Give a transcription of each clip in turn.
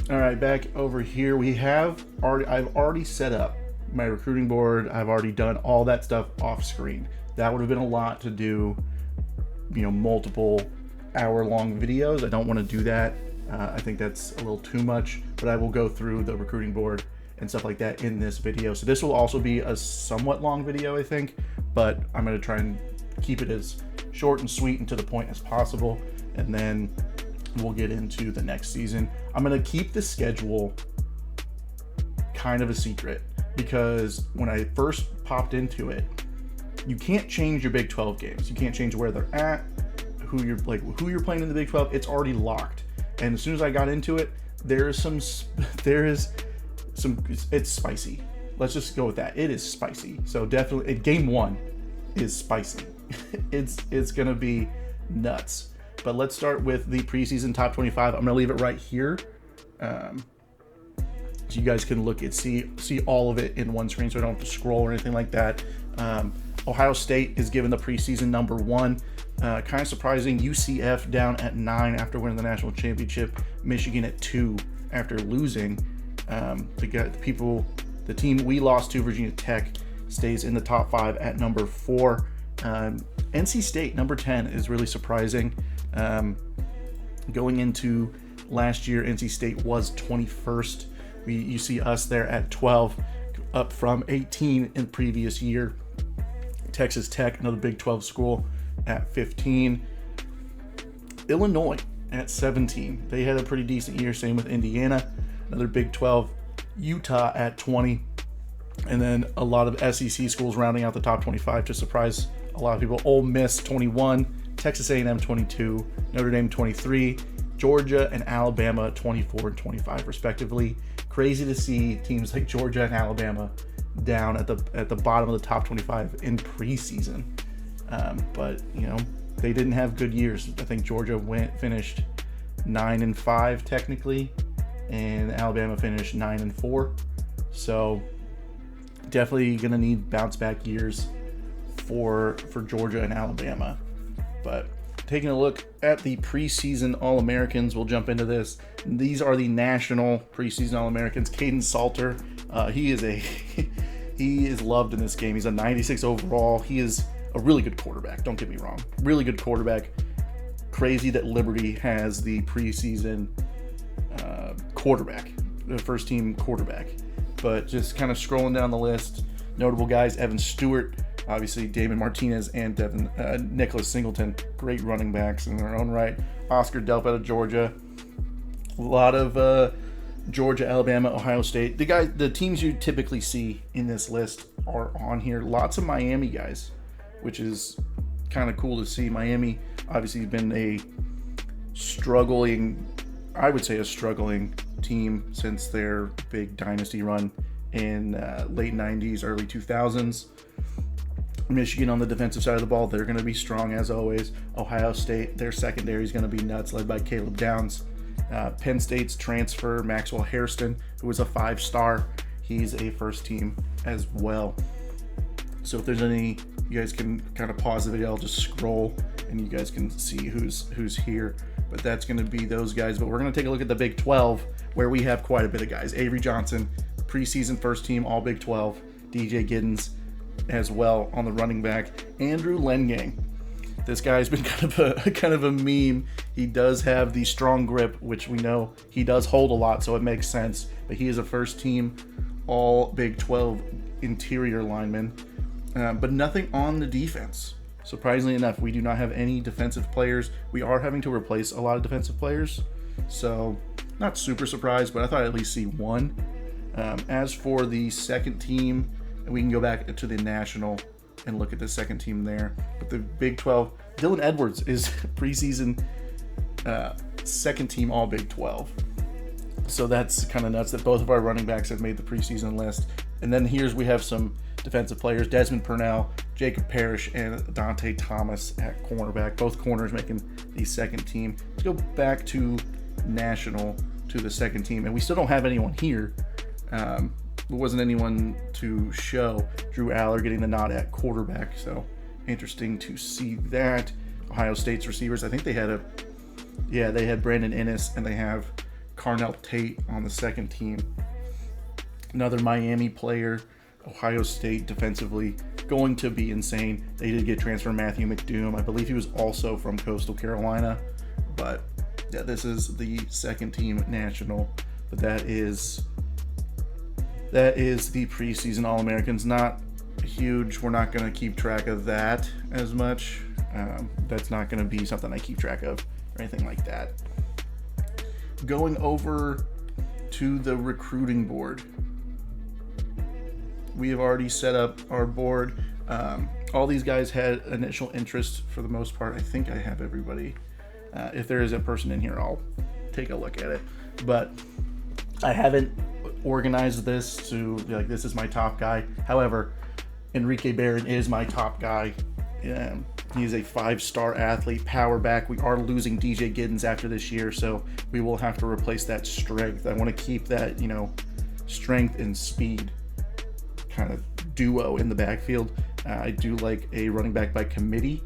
All right, back over here. I've already set up my recruiting board. I've already done all that stuff off screen. That would have been a lot to do, multiple hour-long videos. I don't want to do that. I think that's a little too much, but I will go through the recruiting board and stuff like that in this video. So this will also be a somewhat long video, I think, but I'm going to try and keep it as short and sweet and to the point as possible. And then we'll get into the next season. I'm going to keep the schedule kind of a secret because when I first popped into it, you can't change your Big 12 games. You can't change where they're at, who you're playing in the Big 12. It's already locked. And as soon as I got into it, it's spicy. Let's just go with that. It is spicy. So definitely, game 1 is spicy. It's gonna be nuts. But let's start with the preseason top 25. I'm gonna leave it right here, so you guys can look at see all of it in one screen, so I don't have to scroll or anything like that. Ohio State is given the preseason number 1. Kind of surprising. UCF down at 9 after winning the national championship. Michigan at 2 after losing. The team we lost to, Virginia Tech, stays in the top 5 at number 4. NC State, number 10, is really surprising. Going into last year, NC State was 21st. You see us there at 12, up from 18 in the previous year. Texas Tech, another Big 12 school, at 15. Illinois at 17. They had a pretty decent year. Same with Indiana, another Big 12. Utah at 20. And then a lot of SEC schools rounding out the top 25 to surprise a lot of people. Ole Miss 21, Texas A&M 22, Notre Dame 23, Georgia and Alabama 24 and 25 respectively. Crazy to see teams like Georgia and Alabama down at the bottom of the top 25 in preseason. But they didn't have good years. I think Georgia finished 9-5 technically, and Alabama finished 9-4. So definitely gonna need bounce back years for Georgia and Alabama. But taking a look at the preseason All-Americans, we'll jump into this. These are the national preseason All-Americans. Caden Salter, he is loved in this game. He's a 96 overall. He is a really good quarterback. Don't get me wrong. Really good quarterback. Crazy that Liberty has the preseason quarterback, the first team quarterback. But just kind of scrolling down the list, notable guys: Evan Stewart, obviously Damon Martinez, and Nicholas Singleton, great running backs in their own right. Oscar Delp out of Georgia. A lot of Georgia, Alabama, Ohio State. The teams you typically see in this list are on here. Lots of Miami guys, which is kind of cool to see. Miami obviously been a struggling team since their big dynasty run in late 90s, early 2000s. Michigan on the defensive side of the ball, they're going to be strong as always. Ohio State, their secondary is going to be nuts, led by Caleb Downs. Penn State's transfer, Maxwell Hairston, who was a 5-star. He's a first team as well. So if there's any, you guys can kind of pause the video. I'll just scroll and you guys can see who's here. But that's going to be those guys. But we're going to take a look at the Big 12, where we have quite a bit of guys. Avery Johnson, preseason first team, all Big 12. DJ Giddens as well on the running back. Andrew Lengang. This guy's been kind of a meme. He does have the strong grip, which we know he does hold a lot, so it makes sense. But he is a first team all Big 12 interior lineman. But nothing on the defense. Surprisingly enough, we do not have any defensive players. We are having to replace a lot of defensive players, so not super surprised, but I thought I'd at least see one. As for the second team, we can go back to the national and look at the second team there. But the Big 12, Dylan Edwards is preseason second team all Big 12. So that's kind of nuts that both of our running backs have made the preseason list. And then we have some defensive players: Desmond Purnell, Jacob Parrish, and Dante Thomas at cornerback. Both corners making the second team. Let's go back to national, to the second team. And we still don't have anyone here. There wasn't anyone to show. Drew Aller getting the nod at quarterback. So interesting to see that. Ohio State's receivers, I think they had Brandon Ennis, and they have Carnell Tate on the second team. Another Miami player. Ohio State defensively going to be insane. They did get transfer Matthew McDoom. I believe he was also from Coastal Carolina. But yeah, this is the second team national. But that is the preseason All-Americans. Not huge. We're not going to keep track of that as much. That's not going to be something I keep track of or anything like that. Going over to the recruiting board. We have already set up our board. All these guys had initial interest for the most part. I think I have everybody. If there is a person in here, I'll take a look at it. But I haven't organized this to be like, this is my top guy. However, Enrique Barron is my top guy. He's a 5-star athlete, power back. We are losing DJ Giddens after this year, so we will have to replace that strength. I want to keep that, strength and speed kind of duo in the backfield. I do like a running back by committee,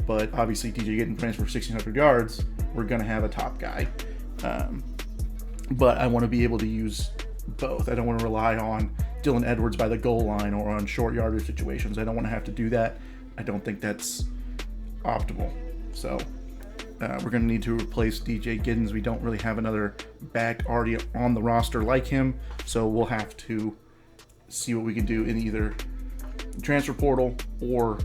but obviously DJ Giddens plans for 1,600 yards. We're going to have a top guy. But I want to be able to use both. I don't want to rely on Dylan Edwards by the goal line or on short yardage situations. I don't want to have to do that. I don't think that's optimal. So we're going to need to replace DJ Giddens. We don't really have another back already on the roster like him, so we'll have to see what we can do in either transfer portal or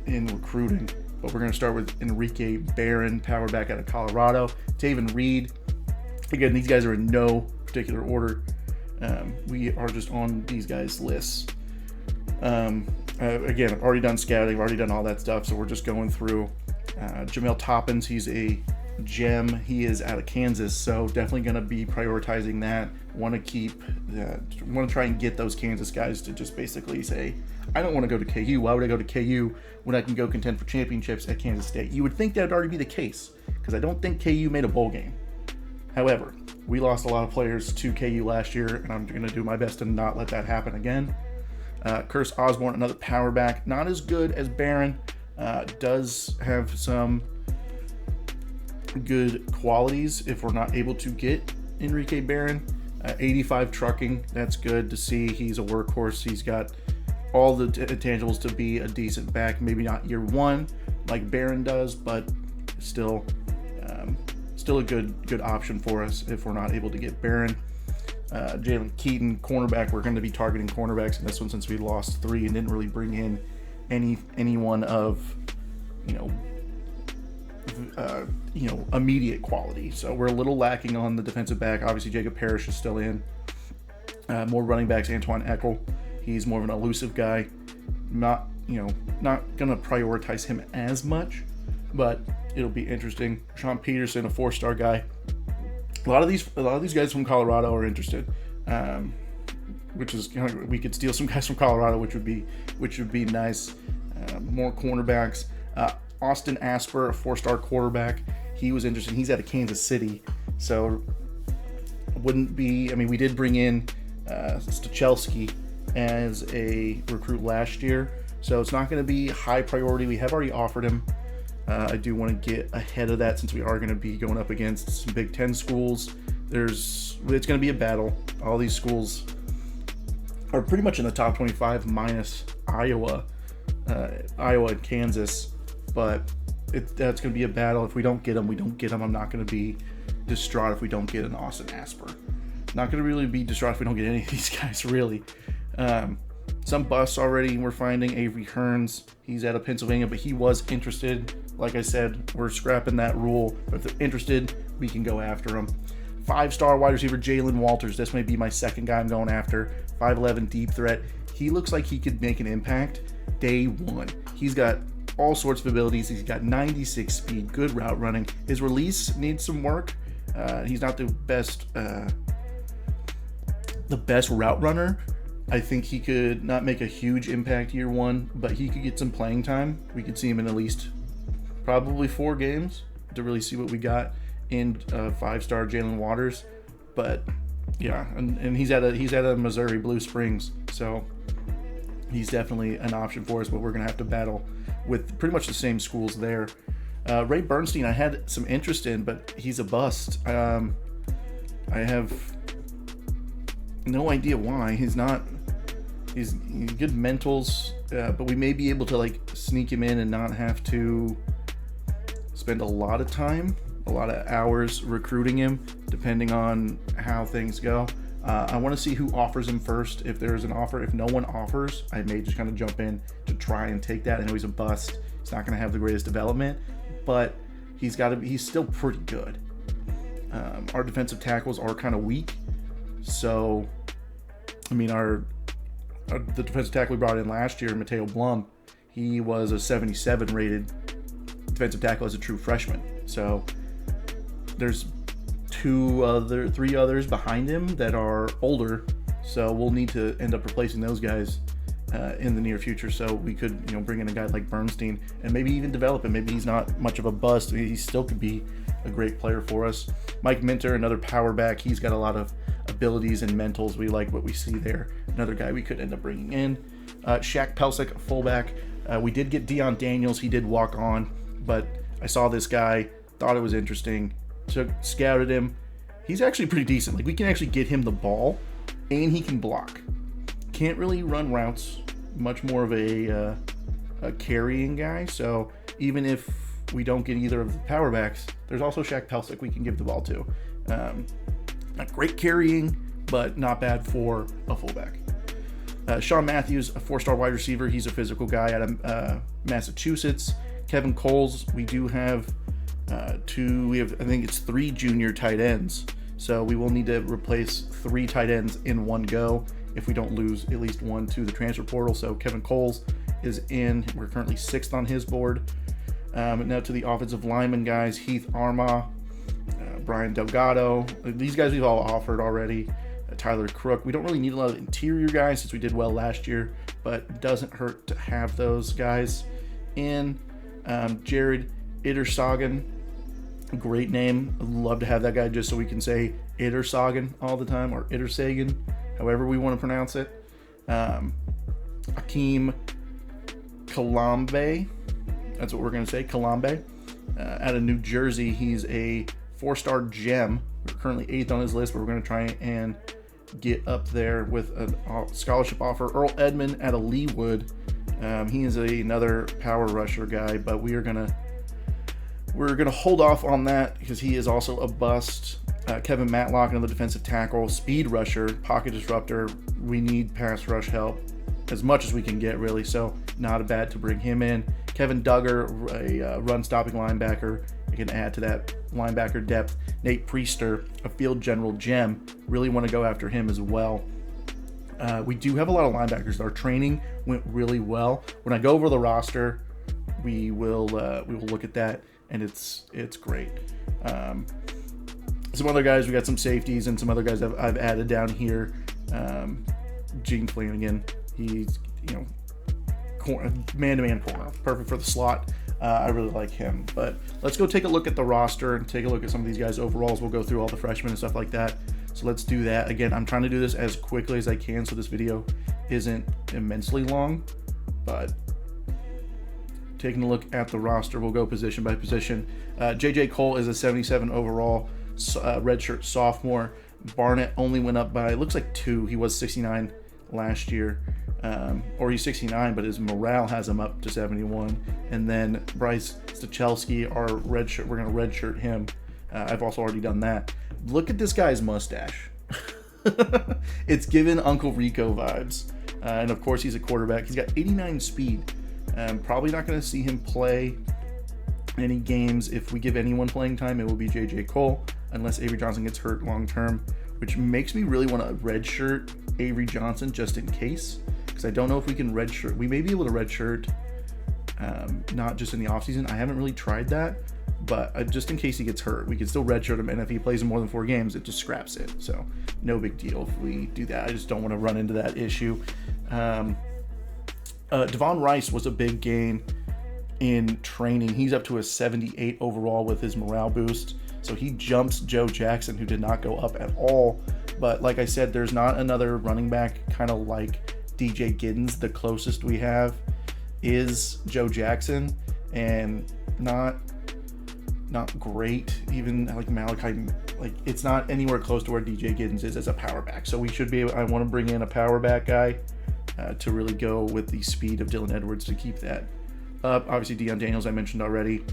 in recruiting. But we're going to start with Enrique Barron, power back out of Colorado. Taven Reed. Again, these guys are in no particular order. We are just on these guys' lists. Again, I've already done scouting, I've already done all that stuff, so we're just going through. Jamel Toppins, he's a gem. He is out of Kansas, so definitely going to be prioritizing that. Want to try and get those Kansas guys to just basically say, I don't want to go to KU. Why would I go to KU when I can go contend for championships at Kansas State? You would think that would already be the case, because I don't think KU made a bowl game. However, we lost a lot of players to KU last year, and I'm going to do my best to not let that happen again. Curse Osborne, another power back, not as good as Barron, does have some good qualities if we're not able to get Enrique Barron. 85 trucking, that's good to see. He's a workhorse. He's got all the intangibles to be a decent back. Maybe not year one like Barron does, but still a good option for us if we're not able to get Barron. Jalen Keaton, cornerback. We're going to be targeting cornerbacks in this one since we lost 3 and didn't really bring in anyone of immediate quality. So we're a little lacking on the defensive back. Obviously, Jacob Parrish is still in. More running backs. Antoine Eckel. He's more of an elusive guy. Not going to prioritize him as much, but it'll be interesting. Sean Peterson, a 4-star guy. A lot of these guys from Colorado are interested, which is we could steal some guys from Colorado, which would be nice. More cornerbacks. Austin Asper, a 4-star quarterback. He was interested. He's out of Kansas City, so wouldn't be. I mean, we did bring in Stuchelski as a recruit last year, so it's not going to be high priority. We have already offered him. I do want to get ahead of that since we are going to be going up against some Big Ten schools. It's going to be a battle. All these schools are pretty much in the top 25 minus Iowa and Kansas. But that's going to be a battle. If we don't get them, we don't get them. I'm not going to be distraught if we don't get an Austin Asper. Not going to really be distraught if we don't get any of these guys, really. Some busts already. We're finding Avery Hearns. He's out of Pennsylvania, but he was interested. Like I said, we're scrapping that rule. But if they're interested, we can go after them. 5-star wide receiver Jalen Walters. This may be my second guy I'm going after. 5'11", deep threat. He looks like he could make an impact day one. He's got all sorts of abilities. He's got 96 speed, good route running. His release needs some work. He's not the best route runner. I think he could not make a huge impact year one, but he could get some playing time. We could see him in at least probably 4 games to really see what we got in 5-star Jalen Waters. But yeah, and he's at a Missouri Blue Springs, so he's definitely an option for us, but we're going to have to battle with pretty much the same schools there. Ray Bernstein, I had some interest in, but he's a bust. I have no idea why. He's good mentals, but we may be able to like sneak him in and not have to spend a lot of time, a lot of hours recruiting him, depending on how things go. I want to see who offers him first. If there's an offer, if no one offers, I may just kind of jump in to try and take that. I know he's a bust. He's not going to have the greatest development, but he's still pretty good. Our defensive tackles are kind of weak, so I mean the defensive tackle we brought in last year, Mateo Blum, he was a 77 rated defensive tackle as a true freshman. So there's three others behind him that are older, so we'll need to end up replacing those guys in the near future. So we could, bring in a guy like Bernstein and maybe even develop him. Maybe he's not much of a bust. He still could be a great player for us. Mike Minter, another power back. He's got a lot of abilities and mentals. We like what we see there. Another guy we could end up bringing in. Shaq Pelsick, a fullback. We did get Deion Daniels. He did walk on, but I saw this guy, thought it was interesting, scouted him. He's actually pretty decent. Like, we can actually get him the ball, and he can block. Can't really run routes. Much more of a carrying guy. So even if we don't get either of the power backs, there's also Shaq Pelsick we can give the ball to. Not great carrying, but not bad for a fullback. Sean Matthews, a 4-star wide receiver. He's a physical guy out of Massachusetts. Kevin Coles, we do have I think it's 3 junior tight ends. So we will need to replace 3 tight ends in one go if we don't lose at least one to the transfer portal. So Kevin Coles is in. We're currently 6th on his board. Now to the offensive lineman guys, Heath Armah, Brian Delgado. These guys we've all offered already. Tyler Crook. We don't really need a lot of interior guys since we did well last year, but it doesn't hurt to have those guys in. Jared Iddersagen, great name. I'd love to have that guy just so we can say Iddersagen all the time, or Iddersagen, however we want to pronounce it. Akeem Kalambe, that's what we're going to say, Kalambe, out of New Jersey. He's a 4-star gem. We're currently 8th on his list, but we're going to try and get up there with a scholarship offer. Earl Edmond out of Leewood. He is another power rusher guy, but we're gonna hold off on that because he is also a bust. Kevin Matlock, another defensive tackle, speed rusher, pocket disruptor. We need pass rush help as much as we can get, really, so not bad to bring him in. Kevin Duggar, a run-stopping linebacker. I can add to that linebacker depth. Nate Priester, a field general gem. Really want to go after him as well. We do have a lot of linebackers. Our training went really well. When I go over the roster, we will look at that, and it's great. Some other guys, we got some safeties and some other guys I've added down here. Gene Flanagan, he's man-to-man corner, perfect for the slot. I really like him. But let's go take a look at the roster and take a look at some of these guys' overalls. We'll go through all the freshmen and stuff like that. So let's do that. Again, I'm trying to do this as quickly as I can so this video isn't immensely long. But taking a look at the roster, we'll go position by position. J.J. Cole is a 77 overall redshirt sophomore. Barnett only went up by, it looks like 2. He was 69 last year. Or he's 69, but his morale has him up to 71. And then Bryce Stachelski, our redshirt, we're going to redshirt him. I've also already done that. Look at this guy's mustache. It's given Uncle Rico vibes. And of course, he's a quarterback. He's got 89 speed. Probably not going to see him play any games. If we give anyone playing time, it will be J.J. Cole, unless Avery Johnson gets hurt long term, which makes me really want to redshirt Avery Johnson just in case, because I don't know if we can redshirt. We may be able to redshirt, not just in the offseason. I haven't really tried that, but just in case he gets hurt, we can still redshirt him, and if he plays in more than 4 games, it just scraps it. So no big deal if we do that. I just don't want to run into that issue. Devon Rice was a big gain in training. He's up to a 78 overall with his morale boost. So he jumps Joe Jackson, who did not go up at all. But like I said, there's not another running back kind of like DJ Giddens. The closest we have is Joe Jackson, and not not great. Even like Malachi, like it's not anywhere close to where DJ Giddens is as a power back. So we should be able, I want to bring in a power back guy to really go with the speed of Dylan Edwards to keep that up. Obviously Deion Daniels I mentioned already.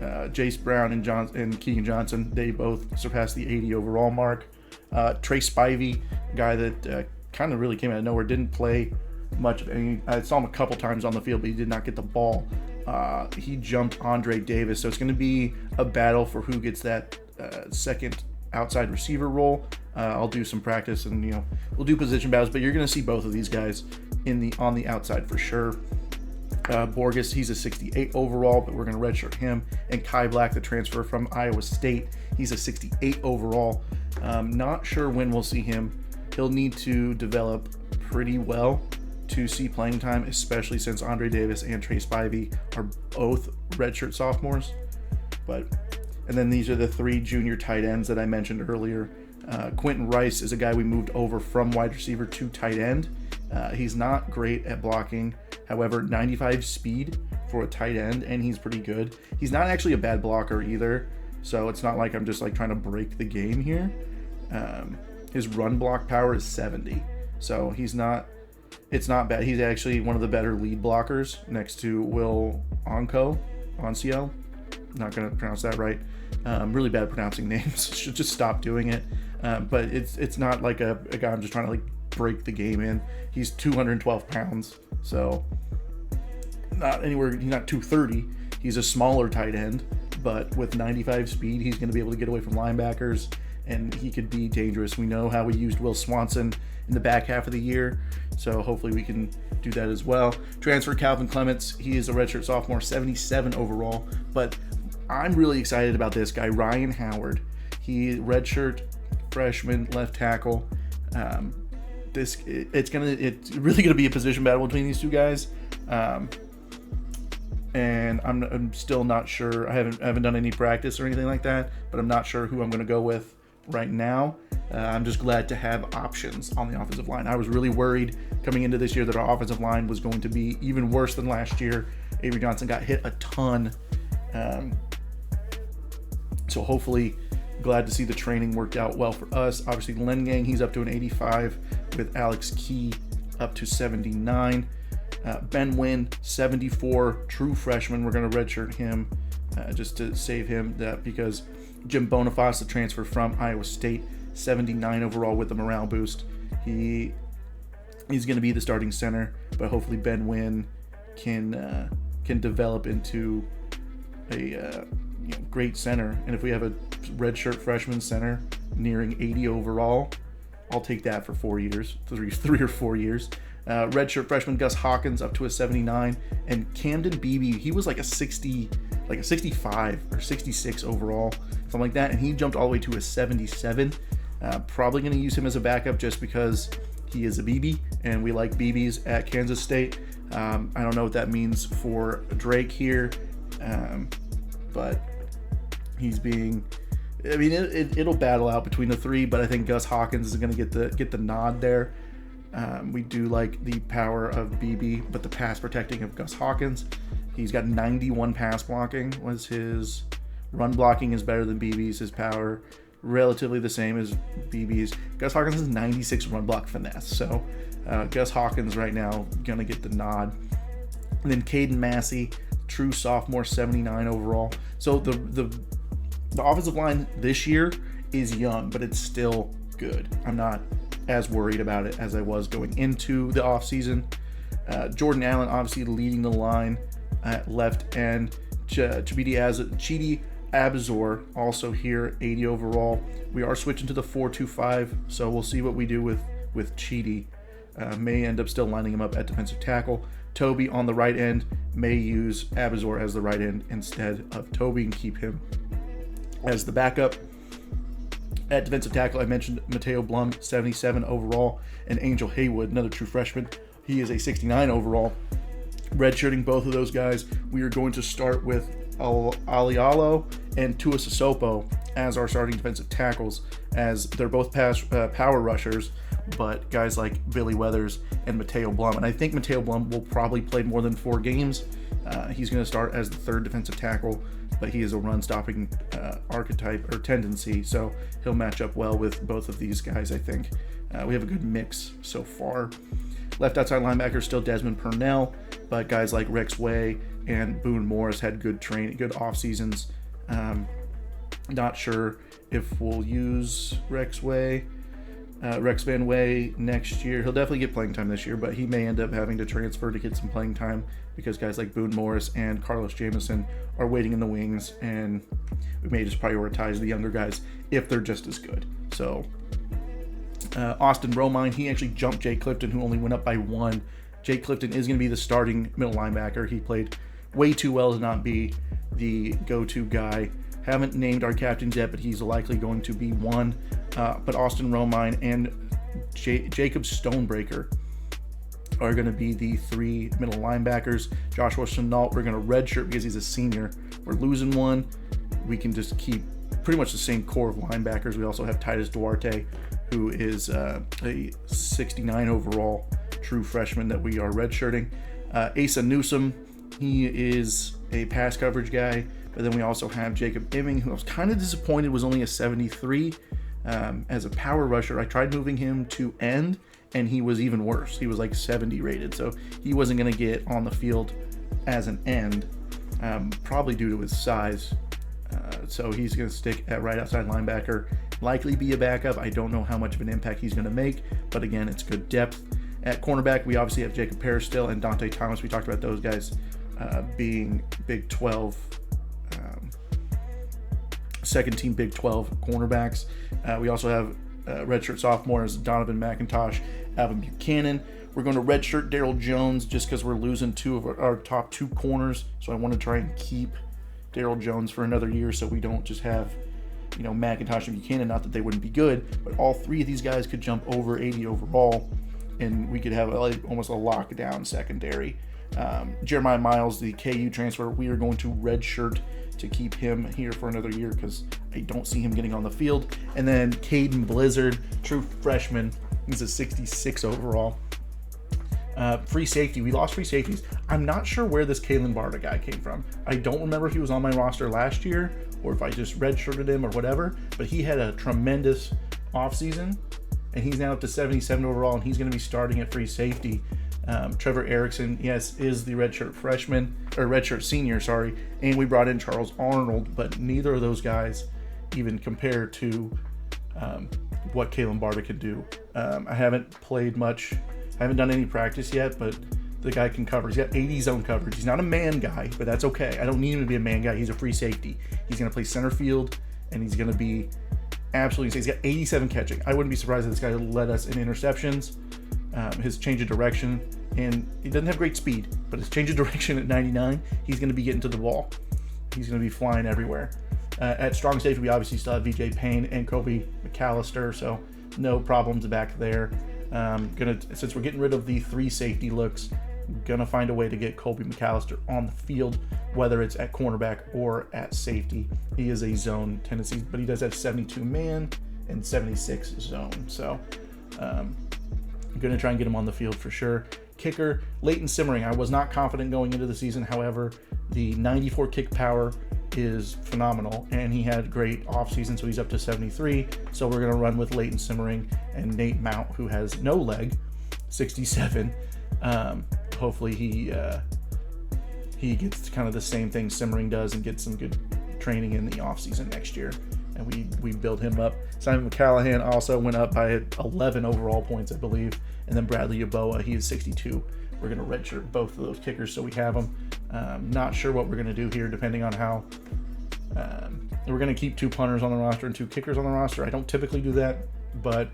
Jace Brown and Keegan Johnson, they both surpassed the 80 overall mark. Trey Spivey, a guy that kind of really came out of nowhere, didn't play much. I saw him a couple times on the field, but he did not get the ball. He jumped Andre Davis, so it's going to be a battle for who gets that second outside receiver role. I'll do some practice, and we'll do position battles, but you're going to see both of these guys on the outside for sure. Borges, he's a 68 overall, but we're going to redshirt him. And Kai Black, the transfer from Iowa State, he's a 68 overall. Not sure when we'll see him. He'll need to develop pretty well to see playing time, especially since Andre Davis and Trey Spivey are both redshirt sophomores. And then these are the 3 junior tight ends that I mentioned earlier. Quentin Rice is a guy we moved over from wide receiver to tight end. He's not great at blocking. However, 95 speed for a tight end, and he's pretty good. He's not actually a bad blocker either, so it's not like I'm just like trying to break the game here. His run block power is 70, so it's not bad. He's actually one of the better lead blockers next to Will Oncio. Not going to pronounce that right. Really bad pronouncing names. Should just stop doing it. But it's not like a guy I'm just trying to like break the game in. He's 212 pounds, so not anywhere. He's not 230. He's a smaller tight end, but with 95 speed, he's going to be able to get away from linebackers, and he could be dangerous. We know how we used Will Swanson in the back half of the year, so hopefully we can do that as well. Transfer Calvin Clements, he is a redshirt sophomore, 77 overall, but I'm really excited about this guy, Ryan Howard. He redshirt freshman left tackle. It's really gonna be a position battle between these two guys, and I'm still not sure. I haven't done any practice or anything like that, but I'm not sure who I'm gonna go with right now. I'm just glad to have options on the offensive line. I was really worried coming into this year that our offensive line was going to be even worse than last year. Avery Johnson got hit a ton, so hopefully. Glad to see the training worked out well for us. Obviously, Len Gang, he's up to an 85 with Alex Key up to 79. Ben Wynn, 74, true freshman. We're going to redshirt him just to save him that because Jim Boniface, the transfer from Iowa State, 79 overall with the morale boost. He's going to be the starting center, but hopefully Ben Wynn can develop into a great center. And if we have a redshirt freshman center nearing 80 overall, I'll take that for 4 years, three or 4 years. Redshirt freshman Gus Hawkins up to a 79, and Camden Beebe, he was like a 65 or 66 overall, something like that, and he jumped all the way to a 77. Probably going to use him as a backup just because he is a BB, and we like BBs at Kansas State. I don't know what that means for Drake here, but he's being. I mean, it'll battle out between the three, but I think Gus Hawkins is going to get the nod there. We do like the power of BB, but the pass protecting of Gus Hawkins. He's got 91 pass blocking. Was his run blocking is better than BB's. His power relatively the same as BB's. Gus Hawkins has 96 run block finesse. So Gus Hawkins right now gonna get the nod. And then Caden Massey, true sophomore, 79 overall. So the offensive line this year is young, but it's still good. I'm not as worried about it as I was going into the offseason. Jordan Allen obviously leading the line at left end. Chidi Abzor also here, 80 overall. We are switching to the 4-2-5, so we'll see what we do with Chidi. May end up still lining him up at defensive tackle. Toby on the right end, may use Abzor as the right end instead of Toby and keep him as the backup. At defensive tackle, I mentioned Mateo Blum, 77 overall, and Angel Haywood, another true freshman. He is a 69 overall. Redshirting both of those guys, we are going to start with Alialo and Tua Sosopo as our starting defensive tackles, as they're both power rushers, but guys like Billy Weathers and Mateo Blum. And I think Mateo Blum will probably play more than 4 games. He's going to start as the third defensive tackle, but he is a run-stopping archetype or tendency, so he'll match up well with both of these guys, I think. We have a good mix so far. Left outside linebacker still Desmond Purnell, but guys like Rex Way and Boone Morris had good training, good off seasons. Not sure if we'll use Rex Van Way next year. He'll definitely get playing time this year, but he may end up having to transfer to get some playing time because guys like Boone Morris and Carlos Jameson are waiting in the wings, and we may just prioritize the younger guys if they're just as good. So Austin Romine, he actually jumped Jake Clifton, who only went up by 1. Jake Clifton is going to be the starting middle linebacker. He played way too well to not be the go-to guy. Haven't named our captains yet, but he's likely going to be one. But Austin Romine and Jacob Stonebreaker are going to be the 3 middle linebackers. Joshua Chenault, we're going to redshirt because he's a senior. We're losing one. We can just keep pretty much the same core of linebackers. We also have Titus Duarte, who is a 69 overall true freshman that we are redshirting. Asa Newsome, he is a pass coverage guy. But then we also have Jacob Imming, who I was kind of disappointed was only a 73 as a power rusher. I tried moving him to end, and he was even worse. He was like 70 rated, so he wasn't going to get on the field as an end, probably due to his size. So he's going to stick at right outside linebacker, likely be a backup. I don't know how much of an impact he's going to make, but again, it's good depth. At cornerback, we obviously have Jacob Parrish still and Dante Thomas. We talked about those guys being Big 12, second team Big 12 cornerbacks. We also have redshirt sophomores Donovan McIntosh, Alvin Buchanan. We're going to redshirt Daryl Jones just because we're losing 2 of our top 2 corners. So I want to try and keep Daryl Jones for another year so we don't just have, McIntosh and Buchanan. Not that they wouldn't be good, but all 3 of these guys could jump over 80 overall, and we could have almost a lockdown secondary. Jeremiah Miles, the KU transfer, we are going to redshirt to keep him here for another year because I don't see him getting on the field. And then Caden Blizzard, true freshman, he's a 66 overall. Free safety, we lost free safeties. I'm not sure where this Kalen Barta guy came from. I don't remember if he was on my roster last year or if I just redshirted him or whatever, but he had a tremendous offseason, and he's now up to 77 overall, and he's going to be starting at free safety. Trevor Erickson, yes, is the redshirt freshman, or redshirt senior, sorry, and we brought in Charles Arnold, but neither of those guys even compare to what Kalen Barta can do. I haven't played much, I haven't done any practice yet, but the guy can cover. He's got 80 zone coverage. He's not a man guy, but that's okay. I don't need him to be a man guy. He's a free safety. He's going to play center field, and he's going to be absolutely insane. He's got 87 catching. I wouldn't be surprised if this guy led us in interceptions. His change of direction, and he doesn't have great speed, but his change of direction at 99, he's going to be getting to the ball. He's going to be flying everywhere. At strong safety, we obviously still have VJ Payne and Kobe McAllister, so no problems back there. Since we're getting rid of the 3 safety looks, gonna find a way to get Kobe McAllister on the field, whether it's at cornerback or at safety. He is a zone tendency, but he does have 72 man and 76 zone, so I'm gonna try and get him on the field for sure. Kicker, Leighton Simmering. I was not confident going into the season. However, the 94 kick power is phenomenal, and he had great offseason, so he's up to 73. So we're going to run with Leighton Simmering and Nate Mount, who has no leg, 67. Hopefully he gets kind of the same thing Simmering does and gets some good training in the offseason next year, and we build him up. Simon McCallahan also went up by 11 overall points, I believe, and then Bradley Yaboa, he is 62. We're going to redshirt both of those kickers so we have them. Not sure what we're going to do here, depending on how we're going to keep 2 punters on the roster and 2 kickers on the roster. I don't typically do that, but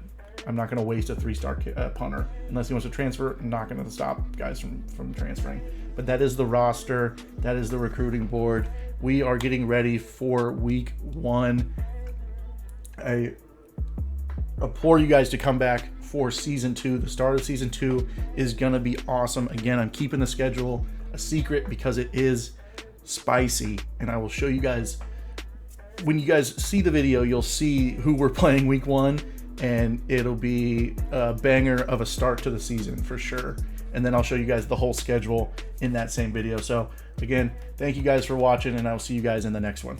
I'm not going to waste a 3-star punter unless he wants to transfer. I'm not going to stop guys from transferring. But that is the roster. That is the recruiting board. We are getting ready for week 1. I implore you guys to come back for season 2. The start of season 2 is going to be awesome. Again, I'm keeping the schedule a secret because it is spicy, and I will show you guys when you guys see the video. You'll see who we're playing week 1, and it'll be a banger of a start to the season for sure. and then I'll show you guys the whole schedule in that same video. So again, thank you guys for watching, and I'll see you guys in the next one.